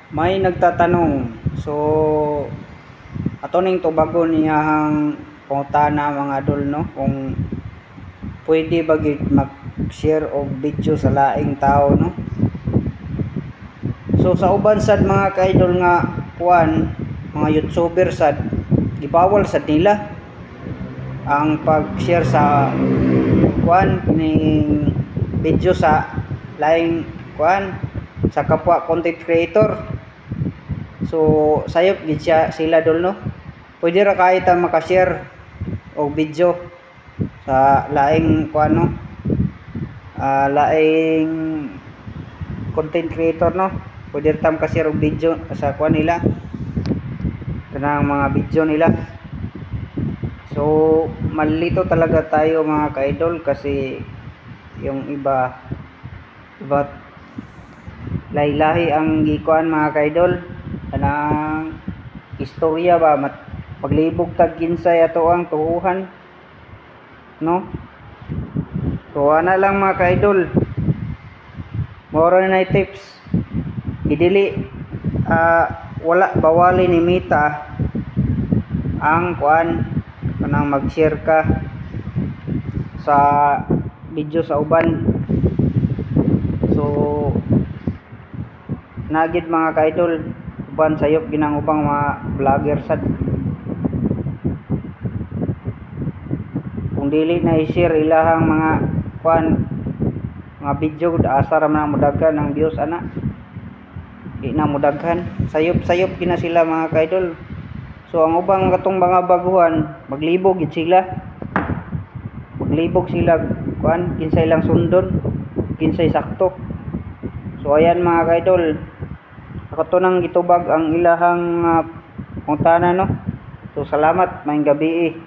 May nagtatanong, so ato ning tubago niyang pangutana mga idol, no, kung pwede ba gid mag-share og video sa laing tao, no. So sa uban sad mga ka-idol nga kuan, mga YouTuber sad gibawal sad nila ang pag-share sa kuan ning video sa laing kuan sa kapwa content creator. So sayop gid sila dol, no. Pwede ra kahit ang maka-share og video sa laing kuan, no, laing content creator, no. Pwede ra tam ka-share og video sa kuan nila, kanang mga video nila. So malito talaga tayo mga ka-idol, kasi yung iba lahi-lahi ang gikuan mga ka-idol, kanang istorya ba paglibog tag kinsay ato ang tuhuhan, no. So ana lang mga ka-idol, mora na tips, idili wala bawali ni Mita ang kuan kanang mag-share ka sa video sa uban. So nagid mga ka-idol, uban sayop ginang ubang mga vlogger sad, kung dili na i-share ilahang mga kuan mga video, asa ra man mudaghan ang views ana, di na mudaghan, sayop gina sila mga ka-idol. So ang ubang katong mga baguhan maglibog gid sila, kuan kinsay lang sundon, kinsay sakto. So ayan mga ka-idol, ako to nang gitubag ang ilahang pangutana, no. So salamat, maayong gabi.